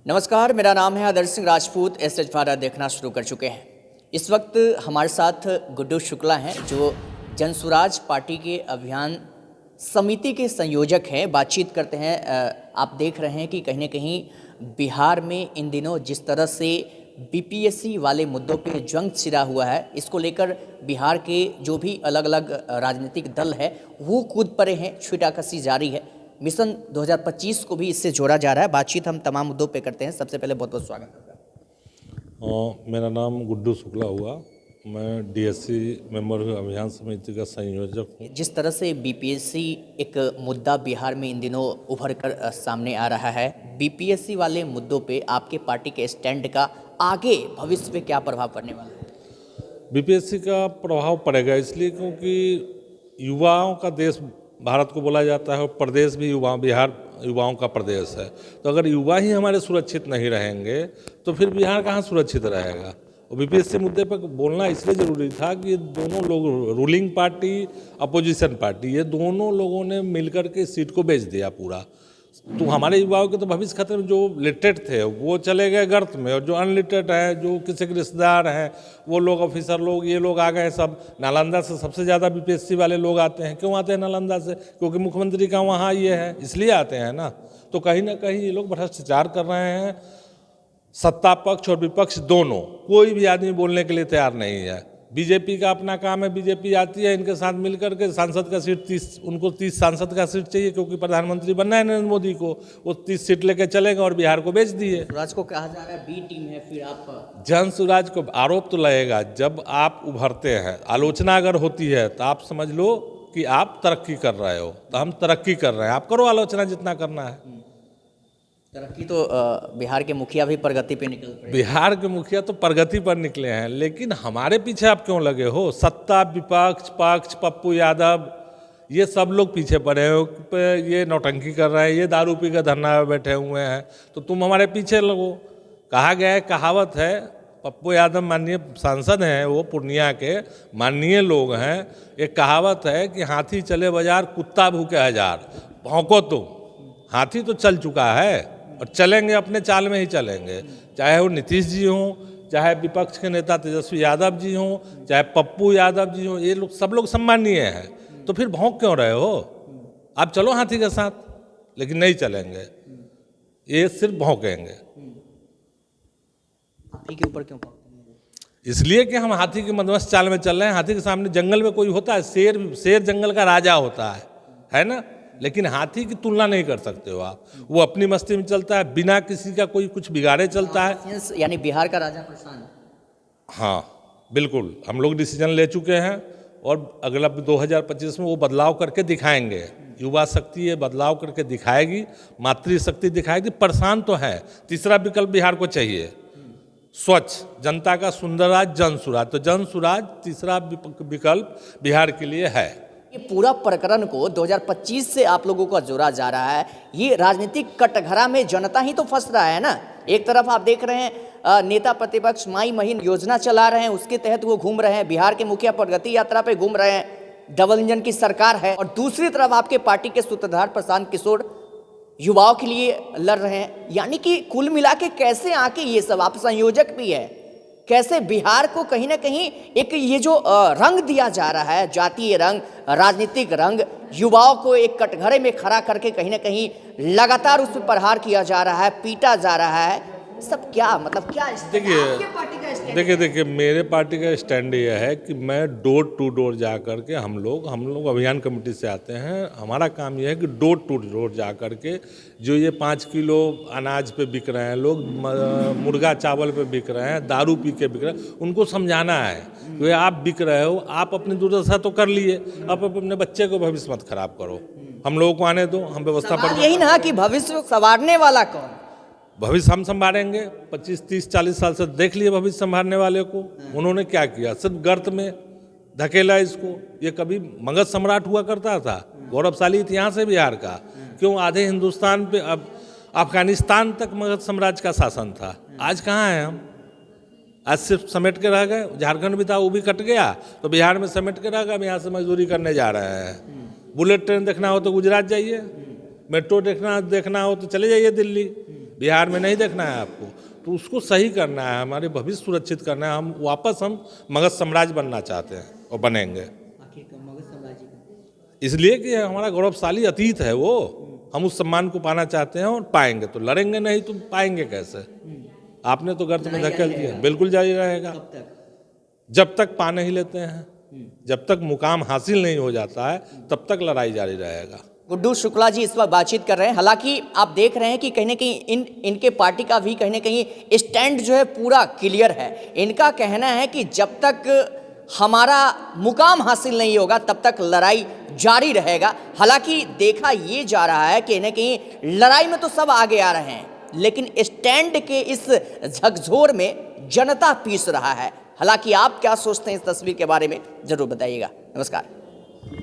नमस्कार, मेरा नाम है आदर्श सिंह राजपूत। एसएच भारत देखना शुरू कर चुके हैं। इस वक्त हमारे साथ गुड्डू शुक्ला हैं जो जनसुराज पार्टी के अभियान समिति के संयोजक हैं। बातचीत करते हैं। आप देख रहे हैं कि कहीं ना कहीं बिहार में इन दिनों जिस तरह से बीपीएससी वाले मुद्दों पे जंग छिड़ा हुआ है, इसको लेकर बिहार के जो भी अलग अलग राजनीतिक दल है वो कूद पड़े हैं। छींटाकशी जारी है। मिशन 2025 को भी इससे जोड़ा जा रहा है। बातचीत हम तमाम मुद्दों पे करते हैं। सबसे पहले बहुत बहुत स्वागत है। मेरा नाम गुड्डू शुक्ला हुआ। मैं डीएससी मेंबर अभियान समिति का संयोजक हूँ। जिस तरह से बीपीएससी एक मुद्दा बिहार में इन दिनों उभर कर सामने आ रहा है, बीपीएससी वाले मुद्दों पे आपके पार्टी के स्टैंड का आगे भविष्य पे क्या प्रभाव पड़ने वाला है? बीपीएससी का प्रभाव पड़ेगा इसलिए क्योंकि युवाओं का देश भारत को बोला जाता है और प्रदेश भी बिहार युवाओं का प्रदेश है। तो अगर युवा ही हमारे सुरक्षित नहीं रहेंगे तो फिर बिहार कहाँ सुरक्षित रहेगा। और बीपीएससी मुद्दे पर बोलना इसलिए ज़रूरी था कि दोनों लोग, रूलिंग पार्टी अपोजिशन पार्टी, ये दोनों लोगों ने मिलकर के सीट को बेच दिया पूरा। तो हमारे युवाओं के तो भविष्य खतरे में, जो लिटरेट थे वो चले गए गर्त में, और जो अनलिटरेट है, जो किसी के रिश्तेदार हैं, वो लोग, ऑफिसर लोग, ये लोग आ गए सब। नालंदा से सबसे ज़्यादा बीपीएससी वाले लोग आते हैं। क्यों आते हैं नालंदा से? क्योंकि मुख्यमंत्री का वहाँ ये है, इसलिए आते हैं ना। तो कहीं ना कहीं ये लोग भ्रष्टाचार कर रहे हैं। सत्ता पक्ष और विपक्ष दोनों, कोई भी आदमी बोलने के लिए तैयार नहीं है। बीजेपी का अपना काम है, बीजेपी आती है इनके साथ मिलकर के, सांसद का सीट 30, उनको 30 सांसद का सीट चाहिए क्योंकि प्रधानमंत्री बनना है नरेंद्र मोदी को। वो 30 सीट लेके चलेगा और बिहार को बेच दिए। स्वराज को कहा जा रहा है बी टीम है। फिर आप जनसुराज को आरोप तो लगेगा जब आप उभरते हैं। आलोचना अगर होती है तो आप समझ लो कि आप तरक्की कर रहे हो। तो हम तरक्की कर रहे हैं, आप करो आलोचना जितना करना है। तरक्की तो बिहार के मुखिया भी प्रगति पे निकल पड़े। बिहार के मुखिया तो प्रगति पर निकले हैं, लेकिन हमारे पीछे आप क्यों लगे हो? सत्ता, विपक्ष, पक्ष, पप्पू यादव, ये सब लोग पीछे पड़े हो, ये नौटंकी कर रहे हैं, ये दारू पी कर धरना में बैठे हुए हैं, तो तुम हमारे पीछे लगो। कहा गया है, कहावत है, पप्पू यादव माननीय सांसद हैं, वो पूर्णिया के माननीय लोग हैं। एक कहावत है कि हाथी चले बाजार, कुत्ता भूखे हजार। भौंको तुम, हाथी तो चल चुका है और चलेंगे, अपने चाल में ही चलेंगे। चाहे वो नीतीश जी हों, चाहे विपक्ष के नेता तेजस्वी यादव जी हों, चाहे पप्पू यादव जी हों, ये लोग सब लोग सम्मानीय हैं। तो फिर भौंक क्यों रहे हो? आप चलो हाथी के साथ, लेकिन नहीं चलेंगे, ये सिर्फ भौंकेंगे। हाथी के ऊपर क्यों? इसलिए कि हम हाथी की मदमस्त चाल में चल रहे हैं। हाथी के सामने जंगल में कोई होता है? शेर जंगल का राजा होता है ना। लेकिन हाथी की तुलना नहीं कर सकते हो आप। वो अपनी मस्ती में चलता है, बिना किसी का कोई कुछ बिगाड़े चलता है। यानी बिहार का राजा प्रशांत। हाँ बिल्कुल, हम लोग डिसीजन ले चुके हैं और अगला 2025 में वो बदलाव करके दिखाएंगे। युवा शक्ति ये बदलाव करके दिखाएगी, मातृशक्ति दिखाएगी। परेशान तो है। तीसरा विकल्प बिहार को चाहिए, स्वच्छ, जनता का सुंदर राज, जनसुराज। तो जनसुराज तीसरा विकल्प बिहार के लिए है। ये पूरा प्रकरण को 2025 से आप लोगों का जोड़ा जा रहा है। ये राजनीतिक कटघरा में जनता ही तो फंस रहा है ना। एक तरफ आप देख रहे हैं नेता प्रतिपक्ष माई महीन योजना चला रहे हैं, उसके तहत वो घूम रहे हैं। बिहार के मुखिया प्रगति यात्रा पे घूम रहे हैं, डबल इंजन की सरकार है। और दूसरी तरफ आपके पार्टी के सूत्रधार प्रशांत किशोर युवाओं के लिए लड़ रहे हैं। यानी कि कुल मिला के कैसे आके ये सब, आप संयोजक भी है, कैसे बिहार को कहीं ना कहीं एक ये जो रंग दिया जा रहा है, जातीय रंग, राजनीतिक रंग, युवाओं को एक कटघरे में खड़ा करके कहीं ना कहीं लगातार उस पर प्रहार किया जा रहा है, पीटा जा रहा है, सब क्या मतलब क्या? देखिए मेरे पार्टी का स्टैंड ये है कि मैं डोर टू डोर जा कर के, हम लोग अभियान कमेटी से आते हैं। हमारा काम यह है कि डोर टू डोर जा कर के जो ये 5 किलो अनाज पे बिक रहे हैं लोग, मुर्गा चावल पे बिक रहे हैं, दारू पी के बिक रहे हैं, उनको समझाना है कि आप बिक रहे हो, आप अपनी दुर्दशा तो कर लिए, आप अपने बच्चे को भविष्य मत खराब करो। हम लोगों को आने दो, हम व्यवस्था पर। यही ना कि भविष्य संवारने वाला कौन? भविष्य हम संभालेंगे। 25, 30, 40 साल से देख लिए भविष्य संभालने वाले को। उन्होंने क्या किया? सिर्फ गर्त में धकेला इसको। ये कभी मगध सम्राट हुआ करता था, गौरवशाली इतिहास है बिहार का। क्यों? आधे हिंदुस्तान पे, अब अफगानिस्तान तक मगध साम्राज्य का शासन था। आज कहाँ हैं हम? आज सिर्फ समेट के रह गए। झारखंड भी था, वो भी कट गया, तो बिहार में समेट के रह गए। हम यहाँ से मजदूरी करने जा रहे हैं। बुलेट ट्रेन देखना हो तो गुजरात जाइए, मेट्रो देखना हो तो चले जाइए दिल्ली। बिहार में नहीं देखना है आपको, तो उसको सही करना है, हमारे भविष्य सुरक्षित करना है। हम वापस मगध साम्राज्य बनना चाहते हैं और बनेंगे, इसलिए कि हमारा गौरवशाली अतीत है वो, हम उस सम्मान को पाना चाहते हैं और पाएंगे। तो लड़ेंगे नहीं तो पाएंगे कैसे? आपने तो गर्त में धकेल दिया, बिल्कुल जारी रहेगा जब तक पा नहीं लेते हैं, जब तक मुकाम हासिल नहीं हो जाता है तब तक लड़ाई जारी रहेगा। गुड्डू शुक्ला जी इस वक्त बातचीत कर रहे हैं। हालांकि आप देख रहे हैं कि कहीं ना कहीं इनके पार्टी का भी कहीं ना कहीं स्टैंड जो है पूरा क्लियर है। इनका कहना है कि जब तक हमारा मुकाम हासिल नहीं होगा तब तक लड़ाई जारी रहेगा। हालांकि देखा ये जा रहा है कि ना कहीं लड़ाई में तो सब आगे आ रहे हैं, लेकिन स्टैंड के इस झकझोर में जनता पीस रहा है। हालांकि आप क्या सोचते हैं इस तस्वीर के बारे में, जरूर बताइएगा। नमस्कार।